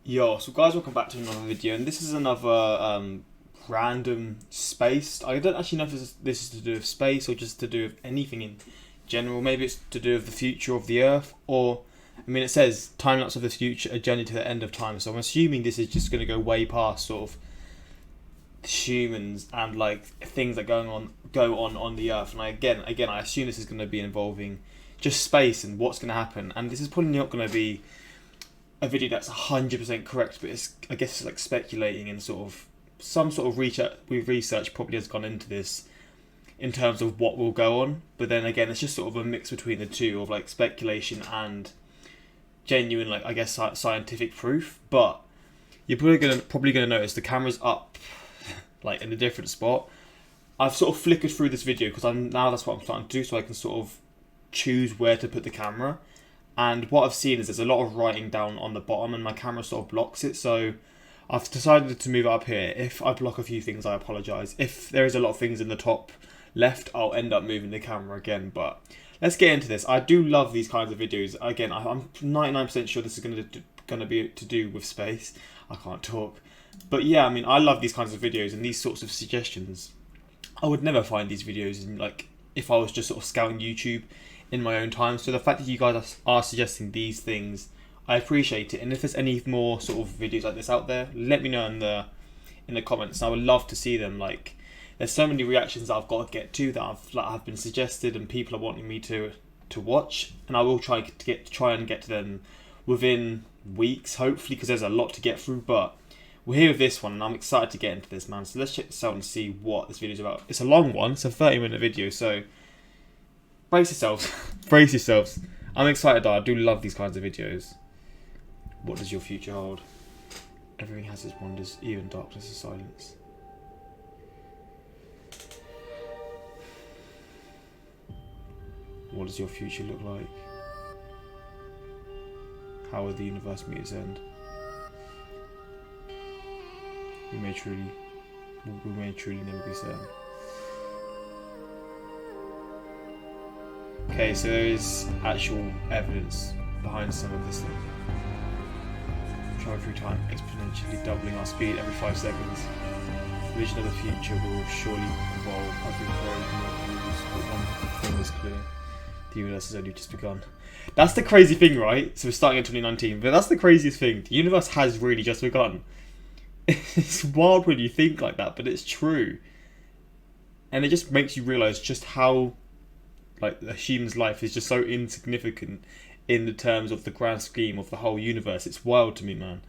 Yo, so guys, welcome back to another video, and this is another random space. I don't actually know if this is to do with space or just to do with anything in general. Maybe it's to do with the future of the Earth, or I mean, it says time lapse of the future, a journey to the end of time. So I'm assuming this is just going to go way past sort of humans and like things that go on the Earth. And again, I assume this is going to be involving just space and what's going to happen. And this is probably not going to be a video that's 100% correct, but I guess it's like speculating and sort of some sort of research probably has gone into this in terms of what will go on. But then again, it's just sort of a mix between the two of like speculation and genuine, like I guess scientific proof. But you're probably gonna notice the camera's up like in a different spot. I've sort of flickered through this video because that's what I'm starting to do, so I can sort of choose where to put the camera. And what I've seen is there's a lot of writing down on the bottom and my camera sort of blocks it. So I've decided to move it up here. If I block a few things, I apologise. If there is a lot of things in the top left, I'll end up moving the camera again. But let's get into this. I do love these kinds of videos. Again, I'm 99% sure this is going to be to do with space. I can't talk. But yeah, I mean, I love these kinds of videos and these sorts of suggestions. I would never find these videos in, like, if I was just sort of scouting YouTube in my own time. So the fact that you guys are suggesting these things, I appreciate it. And if there's any more sort of videos like this out there, let me know in the comments. And I would love to see them. Like, there's so many reactions that I've got to get to that have been suggested and people are wanting me to watch, and I will try and get to them within weeks, hopefully, because there's a lot to get through. But we're here with this one and I'm excited to get into this, man. So let's check this out and see what this video is about. It's a long one, it's a 30-minute video, so brace yourselves. Brace yourselves. I'm excited. I do love these kinds of videos. What does your future hold? Everything has its wonders, even darkness is silence. What does your future look like? How will the universe meet its end? We may truly never be certain. Okay, so there is actual evidence behind some of this thing. Travel through time, exponentially doubling our speed every 5 seconds. The vision of the future will surely evolve as we grow more rules, but one thing is clear. The universe has only just begun. That's the crazy thing, right? So we're starting in 2019, but that's the craziest thing. The universe has really just begun. It's wild when you think like that, but it's true. And it just makes you realise just how like a human's life is just so insignificant in the terms of the grand scheme of the whole universe. It's wild to me, man.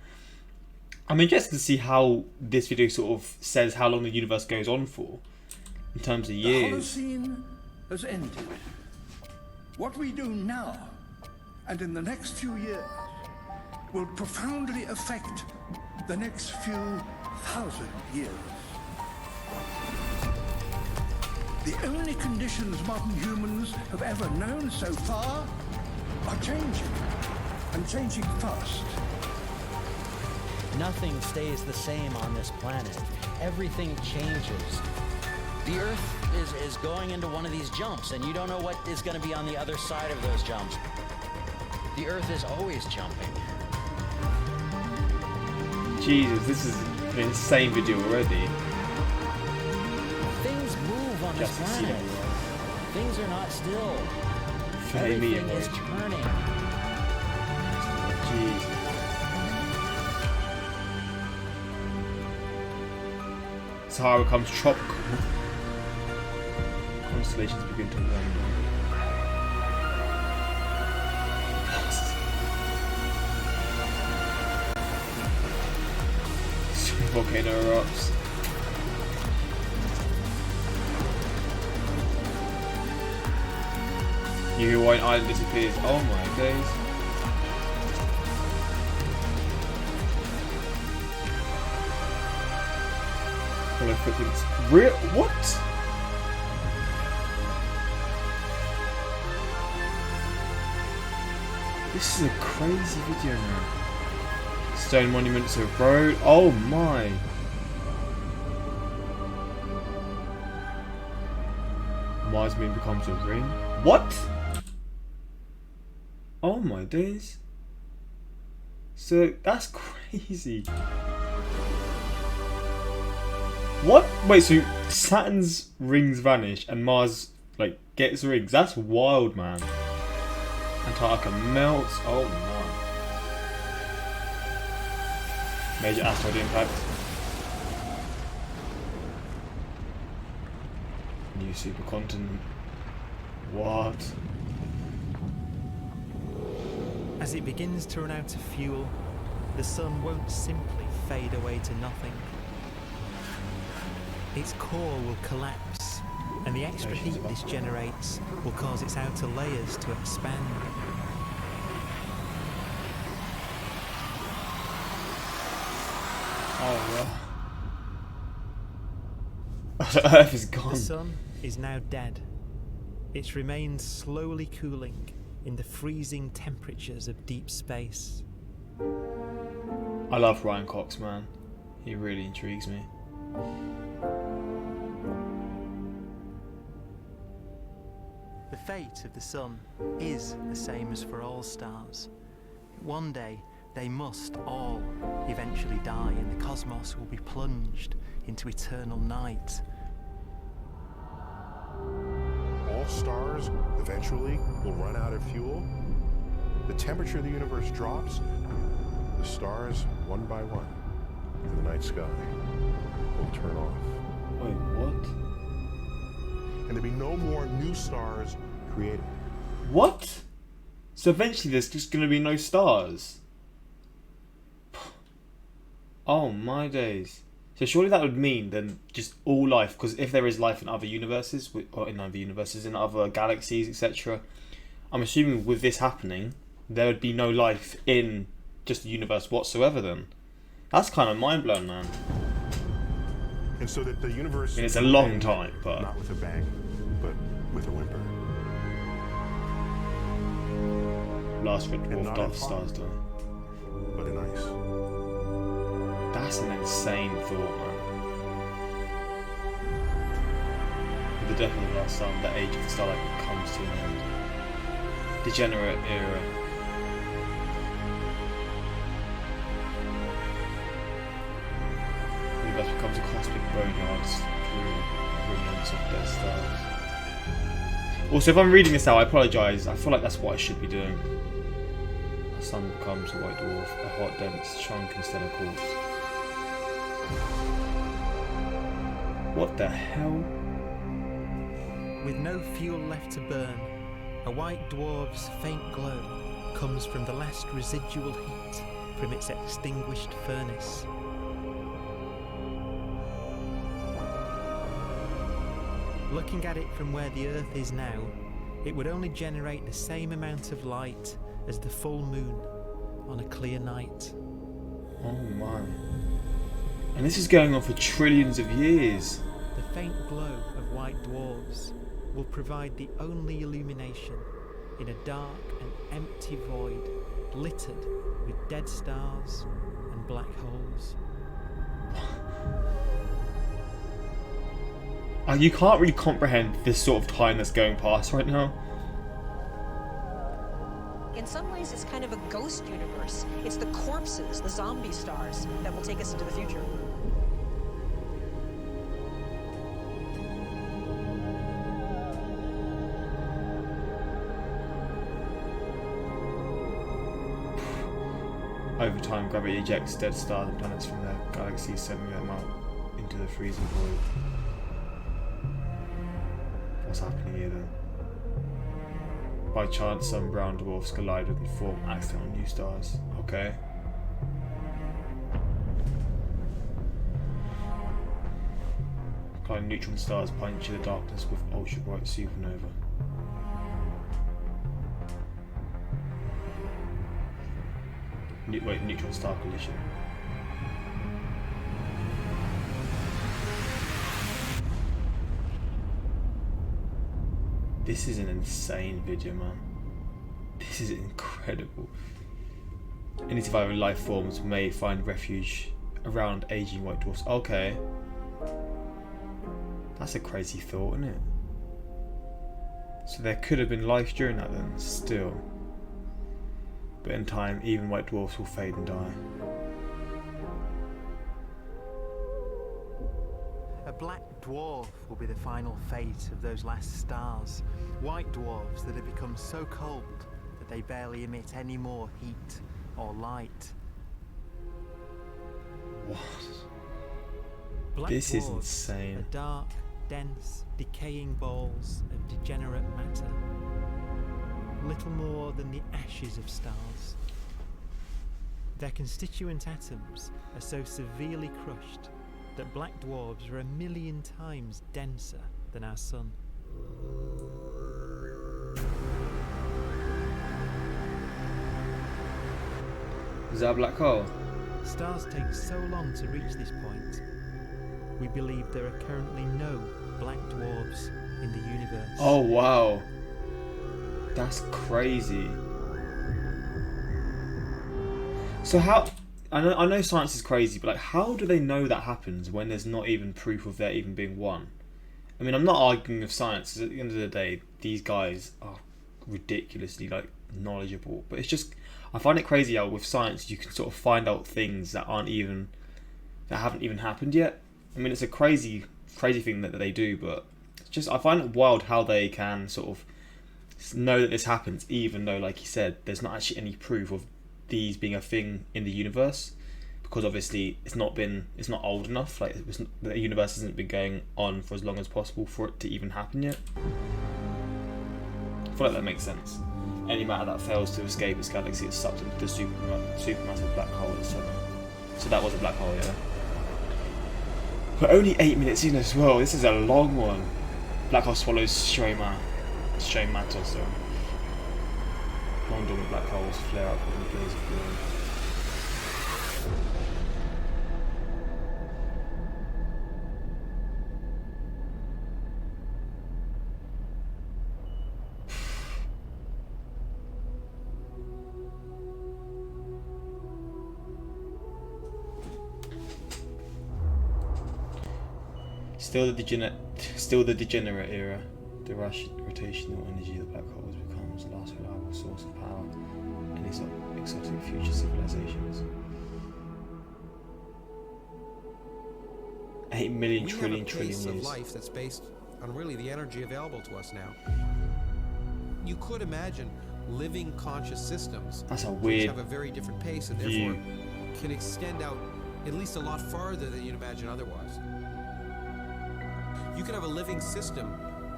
I'm interested to see how this video sort of says how long the universe goes on for in terms of years. The Holocene has ended. What we do now and in the next few years will profoundly affect the next few thousand years. The only conditions modern humans have ever known so far are changing, and changing fast. Nothing stays the same on this planet. Everything changes. The Earth is going into one of these jumps, and you don't know what is going to be on the other side of those jumps. The Earth is always jumping. Jesus, this is an insane video already. Things move on this planet. Things are not still. Everything is turning. Jesus. Sahara becomes tropical. Constellations begin to run. Volcano erupts. New Hawaiian Island disappears. Oh my days. Follow footprints. What? This is a crazy video, man. Stone monuments of road. Oh my. Mars moon becomes a ring. What? Oh my days. So that's crazy. crazy. What? Wait, so Saturn's rings vanish and Mars like gets rings? That's wild, man. Antarctica melts. Oh man. Major asteroid impact. New supercontinent. What? As it begins to run out of fuel, the sun won't simply fade away to nothing. Its core will collapse, and the extra heat this generates will cause its outer layers to expand. Oh wow. The Earth is gone. The sun is now dead. Its remains slowly cooling in the freezing temperatures of deep space. I love Ryan Cox, man. He really intrigues me. The fate of the sun is the same as for all stars. One day, they must all eventually die, and the cosmos will be plunged into eternal night. All stars eventually will run out of fuel. The temperature of the universe drops. The stars, one by one, in the night sky, will turn off. Wait, what? And there'll be no more new stars created. What? So eventually there's just going to be no stars? Oh my days. So surely that would mean then just all life, because if there is life in other universes, or in other galaxies, etc., I'm assuming with this happening, there would be no life in just the universe whatsoever then. That's kind of mind-blowing, man. And so that the universe... I mean, it's a long time, but... Not with a bang, but with a whimper. Last red And dwarf not Death in Stars fire, die. but in ice. That's an insane thought, man. With the death of the last sun, the age of the starlight comes to an end. Degenerate era. The universe becomes a cosmic boneyard through remnants of dead stars. Also, if I'm reading this out, I apologise. I feel like that's what I should be doing. The sun becomes a white dwarf, a hot, dense, shrunken stellar corpse. What the hell? With no fuel left to burn, a white dwarf's faint glow comes from the last residual heat from its extinguished furnace. Looking at it from where the Earth is now, it would only generate the same amount of light as the full moon on a clear night. Oh my. And this is going on for trillions of years. The faint glow of white dwarfs will provide the only illumination in a dark and empty void littered with dead stars and black holes. You can't really comprehend this sort of time that's going past right now. In some ways, it's kind of a ghost universe. It's the corpses, the zombie stars, that will take us into the future. Over time, gravity ejects dead stars and planets from their galaxies, sending them out into the freezing void. What's happening here then? By chance, some brown dwarfs collide and form accidental new stars. Okay. Colliding neutron stars puncture the darkness with ultra bright supernova. Neutron star collision. This is an insane video, man. This is incredible. Any surviving life forms may find refuge around aging white dwarfs. Okay. That's a crazy thought, isn't it? So there could have been life during that then, still. But in time, even white dwarfs will fade and die. black dwarf will be the final fate of those last stars. White dwarfs that have become so cold that they barely emit any more heat or light. What? Black This is dwarfs insane. are dark, dense, decaying balls of degenerate matter. Little more than the ashes of stars. Their constituent atoms are so severely crushed that black dwarfs are 1,000,000 times denser than our sun. Is that a black hole? Stars take so long to reach this point. We believe there are currently no black dwarfs in the universe. Oh wow. That's crazy. So how, I know science is crazy, but like how do they know that happens when there's not even proof of there even being one? I mean, I'm not arguing with science, 'cause at the end of the day, these guys are ridiculously like knowledgeable. But it's just, I find it crazy how with science you can sort of find out things that haven't even happened yet. I mean, it's a crazy thing that they do, but it's just, I find it wild how they can sort of know that this happens, even though, like you said, there's not actually any proof of these being a thing in the universe, because obviously it's not old enough. Like the universe hasn't been going on for as long as possible for it to even happen yet. I feel like that makes sense. Any matter that fails to escape its galaxy is sucked into the supermassive black hole at the center. So that was a black hole, yeah. But only 8 minutes in as well. This is a long one. Black hole swallows stray matter, so long dormant black holes flare up in a blaze of glory. Still the degenerate era. The rotational energy of the black holes becomes the last reliable source of power in exotic future civilizations. 8 million trillion pace of years. life that's based on really the energy available to us now. You could imagine living conscious systems That's a which weird have a very different pace and view. therefore can extend out at least a lot farther than you'd imagine otherwise. You could have a living system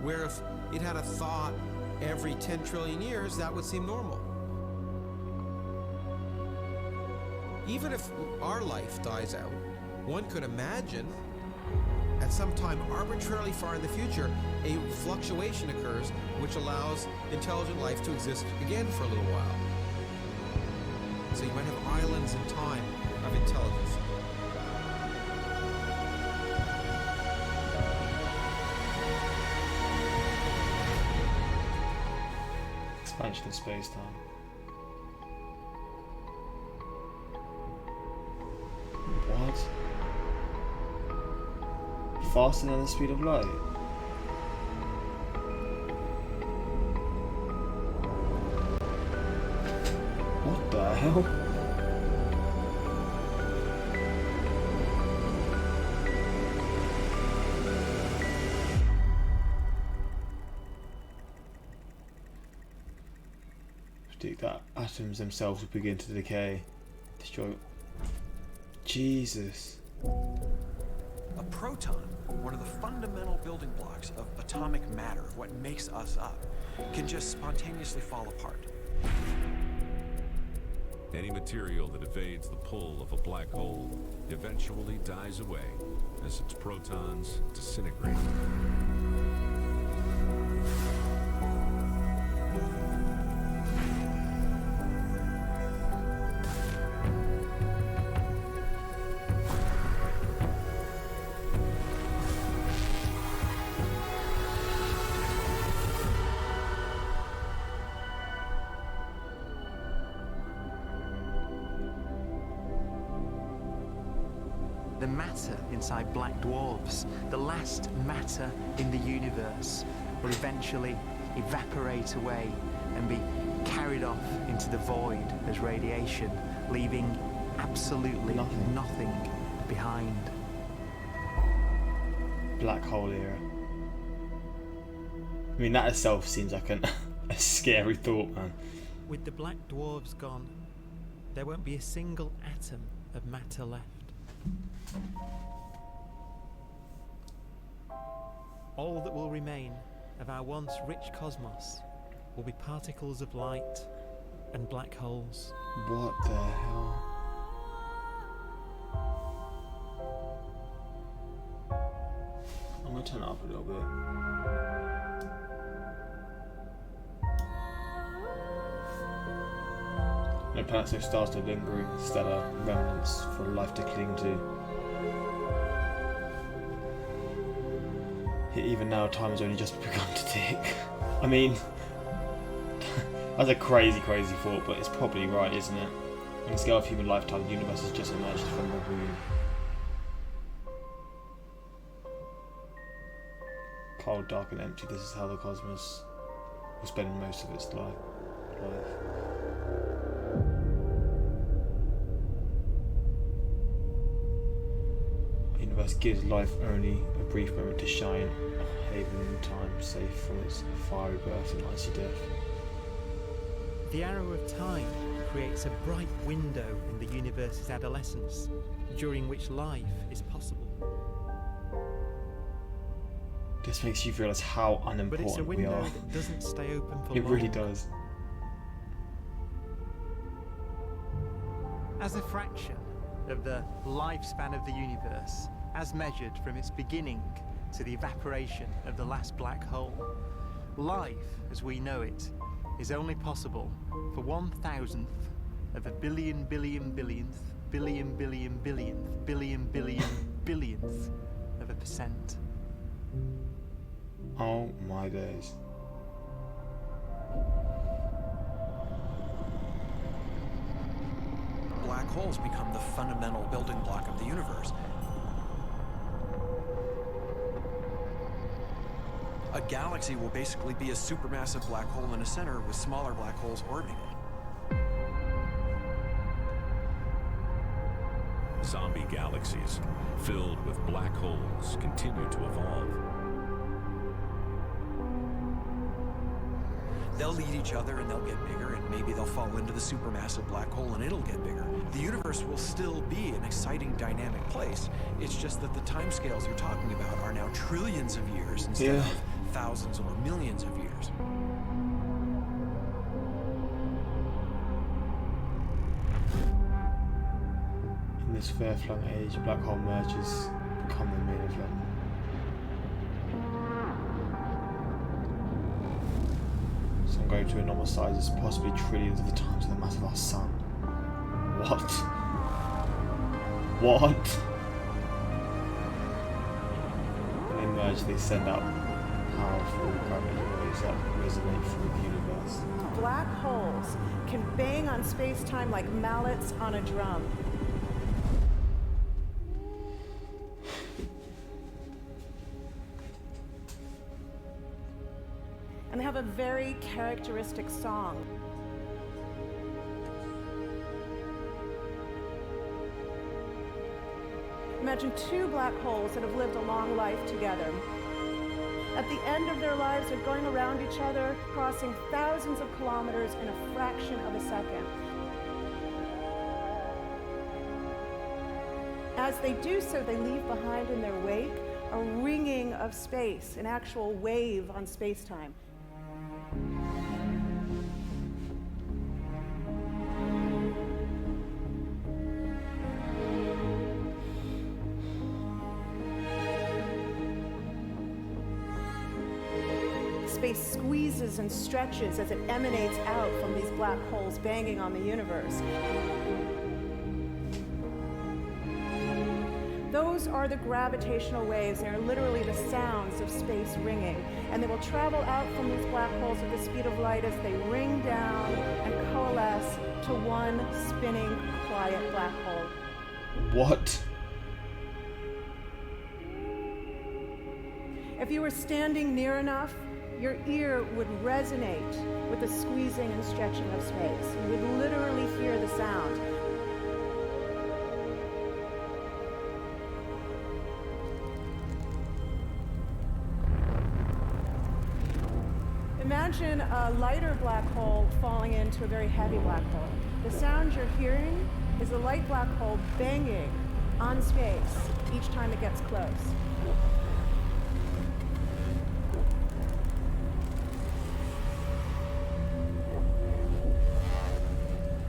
where if it had a thought every 10 trillion years, that would seem normal. Even if our life dies out, one could imagine at some time arbitrarily far in the future, a fluctuation occurs which allows intelligent life to exist again for a little while. So you might have islands in time of intelligence. Expansion of space-time. What? Faster than the speed of light? What the hell? Predict that atoms themselves will begin to decay, destroy. Jesus. A proton, one of the fundamental building blocks of atomic matter, of what makes us up, can just spontaneously fall apart. Any material that evades the pull of a black hole eventually dies away as its protons disintegrate. The matter inside black dwarfs, the last matter in the universe, will eventually evaporate away and be carried off into the void as radiation, leaving absolutely nothing behind. Black hole era. I mean, that itself seems like a scary thought, man. With the black dwarves gone, there won't be a single atom of matter left. All that will remain of our once rich cosmos will be particles of light and black holes. What the hell? I'm gonna turn it up a little bit. No planets, no stars, no lingering stellar remnants for life to cling to. Yet even now, time has only just begun to tick. I mean, that's a crazy thought, but it's probably right, isn't it? On the scale of human lifetime, the universe has just emerged from the womb. Cold, dark, and empty. This is how the cosmos will spend most of its life. The universe gives life only a brief moment to shine, a haven in time, safe from its fiery birth and icy death. The arrow of time creates a bright window in the universe's adolescence, during which life is possible. This makes you realise how But it's a unimportant we window are. that doesn't stay open for It long. really does. As a fraction of the lifespan of the universe, as measured from its beginning to the evaporation of the last black hole, life, as we know it, is only possible for 1,000th of a billion billionth billionth of a percent. Oh my days. Black holes become the fundamental building block of the universe. A galaxy will basically be a supermassive black hole in a center with smaller black holes orbiting it. Zombie galaxies filled with black holes continue to evolve. They'll eat each other and they'll get bigger, and maybe they'll fall into the supermassive black hole and it'll get bigger. The universe will still be an exciting, dynamic place. It's just that the timescales you're talking about are now trillions of years instead of thousands or millions of years. In this far-flung age, a black hole merges, become the main event. Some go to enormous sizes, possibly trillions of the times the mass of our sun. What? What? When they merge, they send out powerful gravity waves that resonate through the universe. Black holes can bang on space-time like mallets on a drum. And they have a very characteristic song. Imagine two black holes that have lived a long life together. At the end of their lives, they're going around each other, crossing thousands of kilometers in a fraction of a second. As they do so, they leave behind in their wake a ringing of space, an actual wave on space-time. Space squeezes and stretches as it emanates out from these black holes banging on the universe. Those are the gravitational waves. They are literally the sounds of space ringing. And they will travel out from these black holes at the speed of light as they ring down and coalesce to one spinning, quiet black hole. What? If you were standing near enough, your ear would resonate with the squeezing and stretching of space. You would literally hear the sound. Imagine a lighter black hole falling into a very heavy black hole. The sound you're hearing is a light black hole banging on space each time it gets close.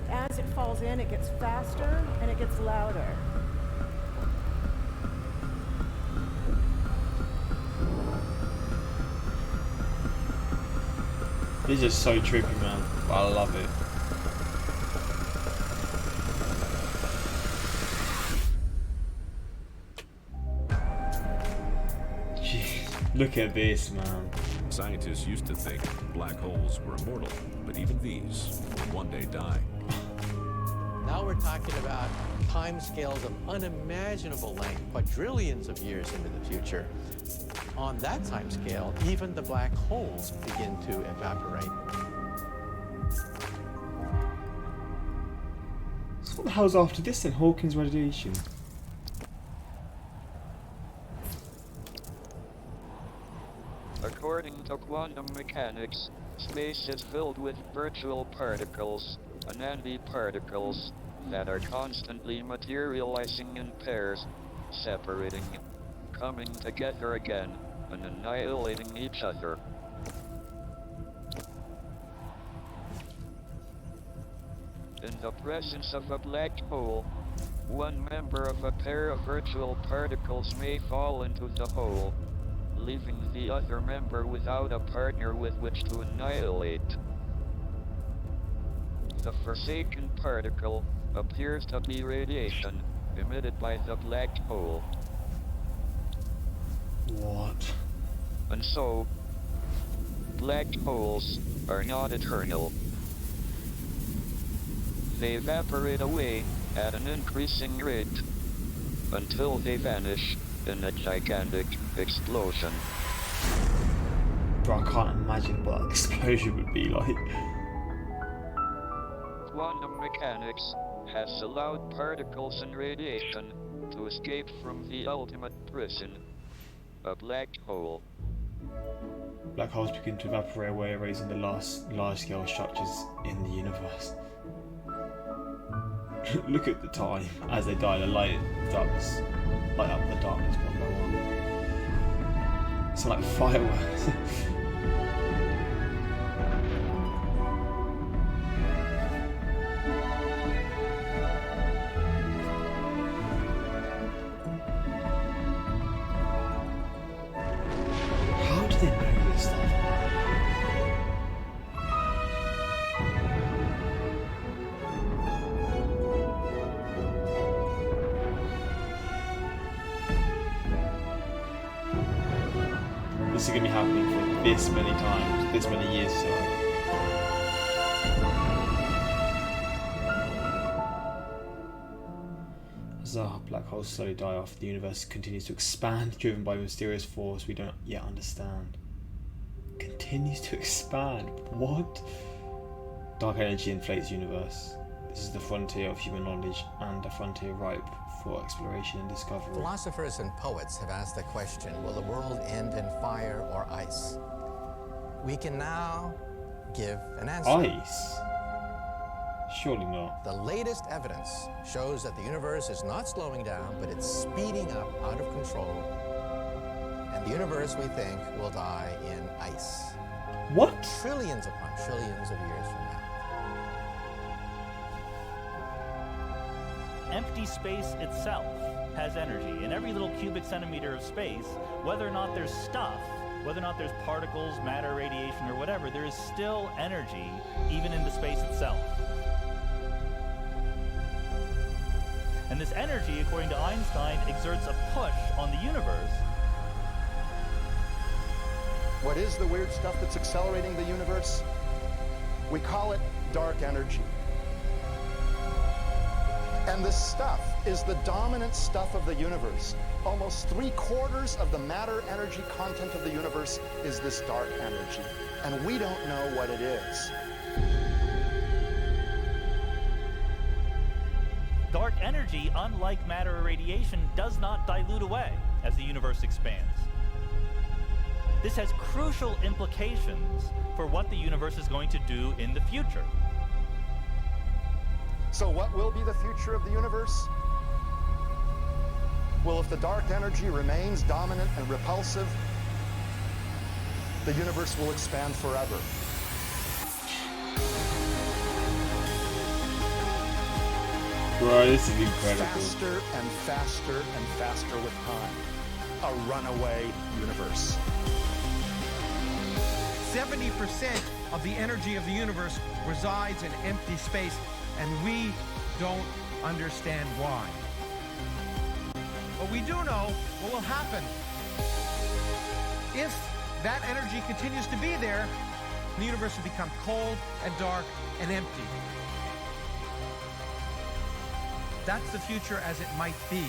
As it falls in, it gets faster and it gets louder. This is so trippy, man. I love it. Jeez, look at this, man. Scientists used to think black holes were immortal, but even these will one day die. Now we're talking about timescales of unimaginable length, quadrillions of years into the future. On that timescale, even the black holes begin to evaporate. So what the hell's after this then? Hawking's radiation. According to quantum mechanics, space is filled with virtual particles, and antiparticles, that are constantly materializing in pairs, separating, coming together again, and annihilating each other. In the presence of a black hole, one member of a pair of virtual particles may fall into the hole, leaving the other member without a partner with which to annihilate. The forsaken particle appears to be radiation emitted by the black hole. What? And so, black holes are not eternal. They evaporate away at an increasing rate until they vanish in a gigantic explosion. Bro, I can't imagine what that explosion would be like. Quantum mechanics has allowed particles and radiation to escape from the ultimate prison, a black hole. Black holes begin to evaporate away, erasing the last large-scale structures in the universe. Look at the time as they die. The light ducts light up the darkness one by one. It's like fireworks. How do they know this stuff? This is going to be happening for this many times, this many years, sorry. As our black holes slowly die off, the universe continues to expand, driven by a mysterious force we don't yet understand. Continues to expand? What? Dark energy inflates the universe. This is the frontier of human knowledge and a frontier ripe for exploration and discovery. Philosophers and poets have asked the question, will the world end in fire or ice? We can now give an answer. Ice? Surely not. The latest evidence shows that the universe is not slowing down, but it's speeding up out of control. And the universe, we think, will die in ice. What? Trillions upon trillions of years from now. Empty space itself has energy. In every little cubic centimeter of space, whether or not there's stuff, whether or not there's particles, matter, radiation, or whatever, there is still energy even in the space itself. And this energy, according to Einstein, exerts a push on the universe. What is the weird stuff that's accelerating the universe? We call it dark energy. And this stuff is the dominant stuff of the universe. Almost 3/4 of the matter-energy content of the universe is this dark energy. And we don't know what it is. Dark energy, unlike matter or radiation, does not dilute away as the universe expands. This has crucial implications for what the universe is going to do in the future. So what will be the future of the universe? Well, if the dark energy remains dominant and repulsive, the universe will expand forever. Bro, this is incredible. Faster and faster and faster with time. A runaway universe. 70% of the energy of the universe resides in empty space, and we don't understand why. But we do know what will happen if that energy continues to be there. The universe will become cold and dark and empty. That's the future as it might be.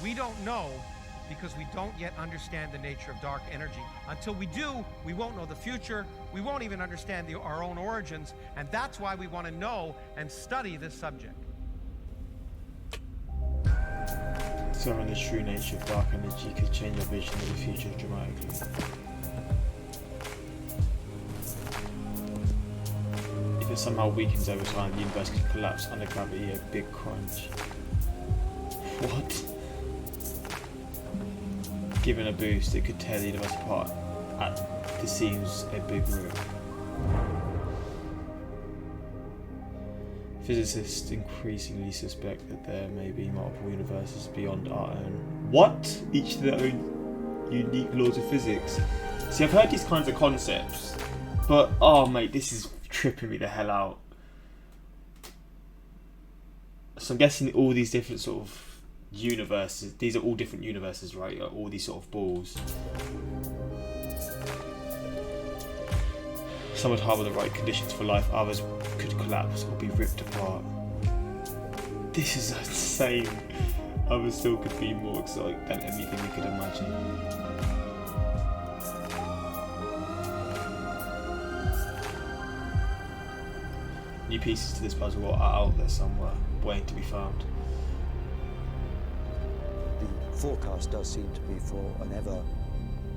We don't know because we don't yet understand the nature of dark energy. Until we do, we won't know the future. We won't even understand our own origins, and that's why we want to know and study this subject. Discovering the true nature of dark energy could change our vision of the future dramatically. If it somehow weakens over time, the universe could collapse under gravity, a big crunch. What? Given a boost, it could tear the universe apart at the seams a big rip. Physicists increasingly suspect that there may be multiple universes beyond our own. What? Each to their own unique laws of physics. See, I've heard these kinds of concepts, but oh mate, this is tripping me the hell out. So I'm guessing all these different sort of universes, these are all different universes, right? All these sort of balls. Some would harbour the right conditions for life, others could collapse or be ripped apart. This is insane. Others still could be more exciting than anything we could imagine. New pieces to this puzzle are out there somewhere, waiting to be found. The forecast does seem to be for an ever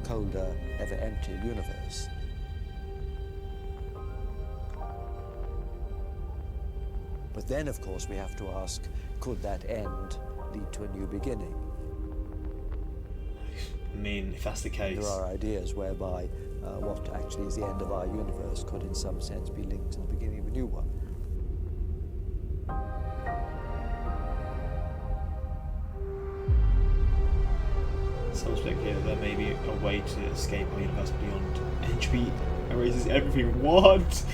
colder, ever emptier universe. But then, of course, we have to ask, could that end lead to a new beginning? I mean, if that's the case... There are ideas whereby what actually is the end of our universe could in some sense be linked to the beginning of a new one. Some speculate that there may be a way to escape our universe beyond entropy erases everything. What?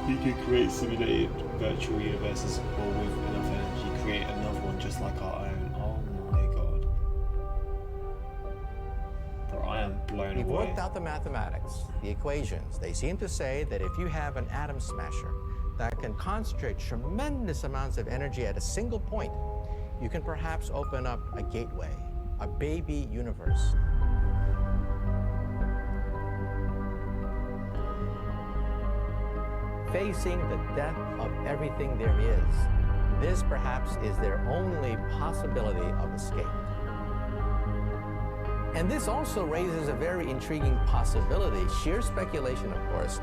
We could create simulated virtual universes, or with enough energy create another one just like our own. Oh my god. Bro, I am blown We've away. worked out the mathematics, the equations. They seem to say that if you have an atom smasher that can concentrate tremendous amounts of energy at a single point, you can perhaps open up a gateway, a baby universe. Facing the death of everything there is, this perhaps is their only possibility of escape. And this also raises a very intriguing possibility, sheer speculation of course,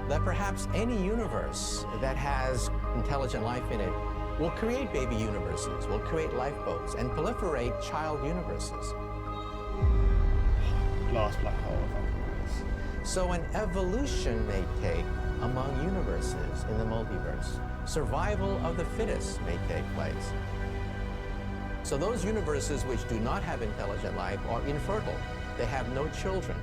that perhaps any universe that has intelligent life in it will create baby universes, will create lifeboats, and proliferate child universes. Last black hole, if I'm So an evolution may take among universes in the multiverse. Survival of the fittest may take place. So those universes which do not have intelligent life are infertile. They have no children.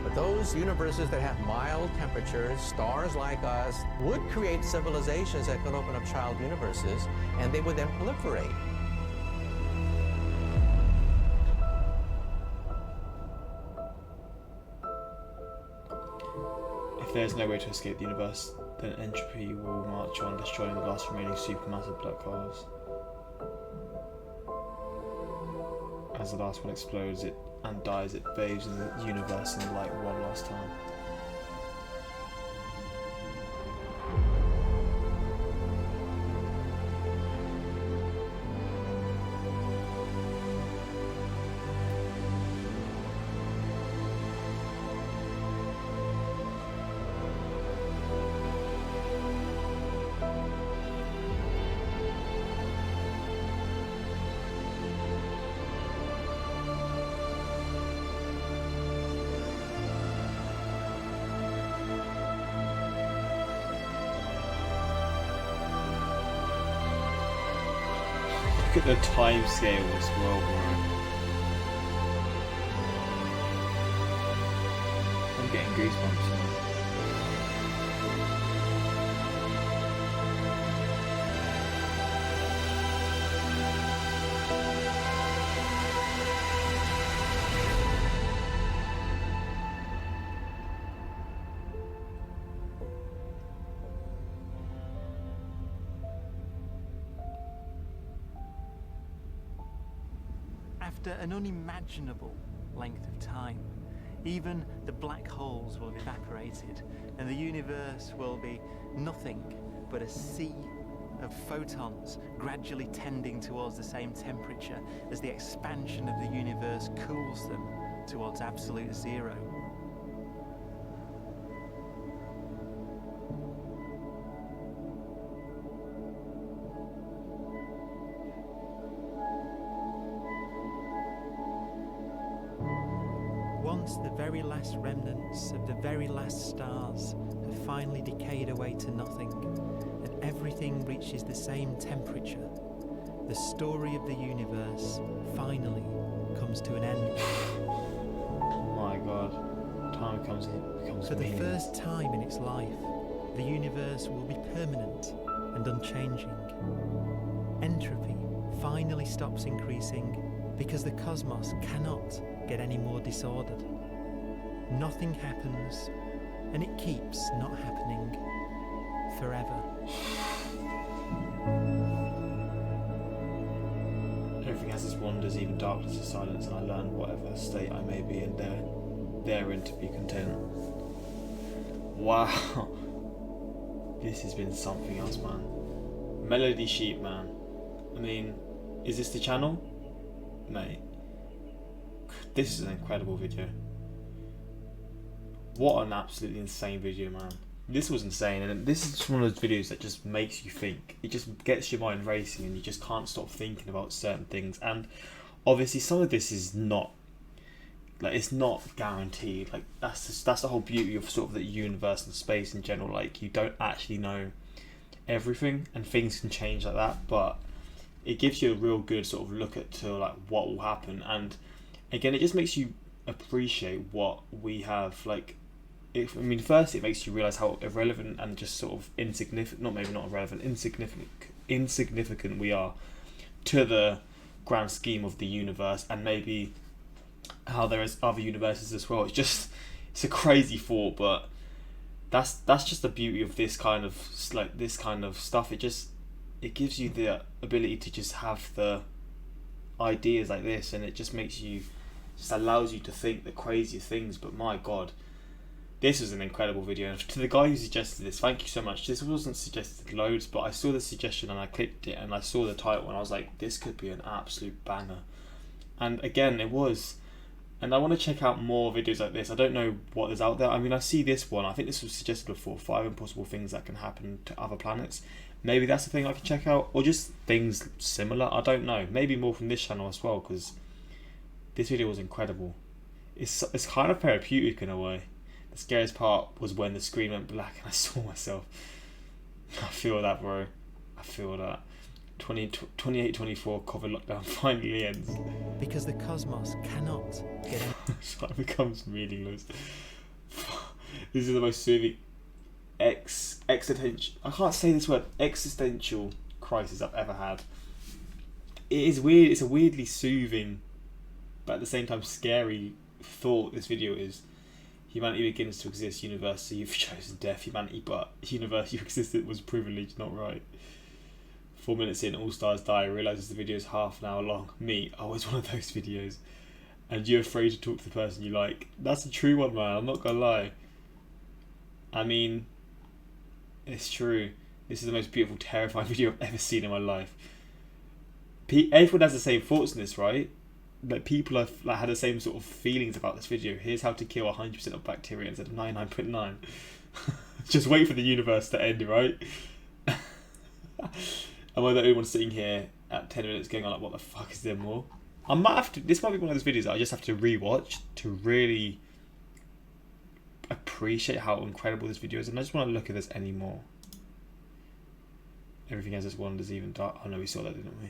But those universes that have mild temperatures, stars like us, would create civilizations that could open up child universes, and they would then proliferate. If there's no way to escape the universe, then entropy will march on, destroying the last remaining supermassive black holes. As the last one explodes and dies, it bathes in the universe in light one last time. Look at the time scale as well, bro. I'm getting goosebumps. After an unimaginable length of time, even the black holes will have evaporated, and the universe will be nothing but a sea of photons gradually tending towards the same temperature as the expansion of the universe cools them towards absolute zero. Once the very last remnants of the very last stars have finally decayed away to nothing, and everything reaches the same temperature, the story of the universe finally comes to an end. Oh my god. Time becomes For the meaningless. first time in its life, the universe will be permanent and unchanging. Entropy finally stops increasing because the cosmos cannot get any more disordered. Nothing happens, and it keeps not happening forever. Everything has its wonders, even darkness is silence, and I learn whatever state I may be in therein to be content. Wow. This has been something else, man. Melody Sheep, man. I mean, is this the channel? Mate. This is an incredible video. What an absolutely insane video, man. This was insane, and this is just one of those videos that just makes you think. It just gets your mind racing, and you just can't stop thinking about certain things. And obviously some of this is not, like, it's not guaranteed. Like, that's the whole beauty of sort of the universe and space in general. Like, you don't actually know everything, and things can change like that, but it gives you a real good sort of look at to like what will happen. And again, it just makes you appreciate what we have. Like, first it makes you realise how irrelevant and just sort of insignificant, insignificant we are to the grand scheme of the universe, and maybe how there is other universes as well. It's a crazy thought, but that's just the beauty of this kind of stuff. It gives you the ability to just have the ideas like this, and it just allows you to think the craziest things. But my god, this was an incredible video. And to the guy who suggested this, thank you so much. This wasn't suggested loads, but I saw the suggestion and I clicked it, and I saw the title and I was like, this could be an absolute banger. And again, it was. And I want to check out more videos like this. I don't know what is out there. I mean, I see this one. I think this was suggested before, 5 impossible things that can happen to other planets. Maybe that's the thing I can check out, or just things similar. I don't know. Maybe more from this channel as well, because this video was incredible. It's kind of therapeutic in a way. The scariest part was when the screen went black and I saw myself. I feel that, bro. I feel that. 28-24 COVID lockdown finally ends. Because the cosmos cannot get any... It becomes meaningless. This is the most soothing existential, I can't say this word, existential crisis I've ever had. It is weird. It's a weirdly soothing, but at the same time scary thought. This video is: humanity begins to exist. Universe, you've chosen death. Humanity, but universe, you existed was privileged, not right. 4 minutes in, all stars die. Realizes the video is half an hour long. Me, I was one of those videos. And you're afraid to talk to the person you like. That's a true one, man. I'm not gonna lie. I mean, it's true. This is the most beautiful, terrifying video I've ever seen in my life. Everyone has the same thoughts in this, right? Like, people have had the same sort of feelings about this video. Here's how to kill 100% of bacteria instead of 99.9. Just wait for the universe to end, right? Am I the only one sitting here at 10 minutes going on like, what the fuck, is there more? I might have to. This might be one of those videos that I just have to rewatch to really appreciate how incredible this video is. And I just want to look if there's any more. Everything has its wonders, even dark. Oh no, we saw that, didn't we?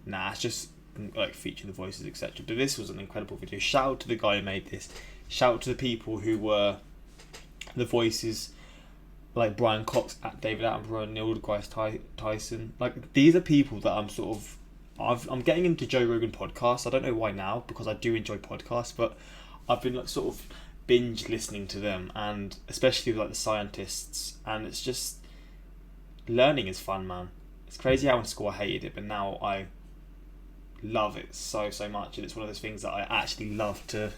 nah, it's just like feature the voices, etc. But this was an incredible video. Shout out to the guy who made this. Shout out to the people who were the voices, like Brian Cox, at David Attenborough, Neil deGrasse Tyson. Like, these are people that I'm getting into Joe Rogan podcasts. I don't know why now, because I do enjoy podcasts, but I've been like sort of binge listening to them, and especially with like the scientists, and it's just, learning is fun, man. It's crazy how in school I hated it, but now I love it so much, and it's one of those things that I actually love to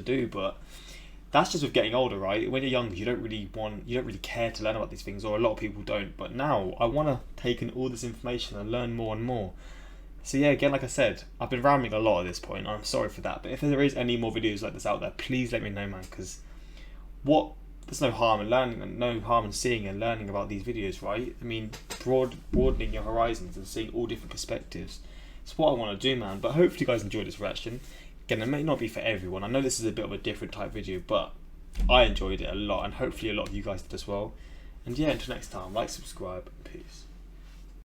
do. But that's just with getting older, right? When you're younger, you don't really care to learn about these things, or a lot of people don't. But now I want to take in all this information and learn more and more. So yeah, again, like I said, I've been rambling a lot at this point. I'm sorry for that. But if there is any more videos like this out there, please let me know, man. Because there's no harm in learning, and no harm in seeing and learning about these videos, right? I mean, broadening your horizons and seeing all different perspectives. It's what I want to do, man. But hopefully you guys enjoyed this reaction. Again, it may not be for everyone. I know this is a bit of a different type video, but I enjoyed it a lot, and hopefully a lot of you guys did as well. And yeah, until next time, like, subscribe, peace.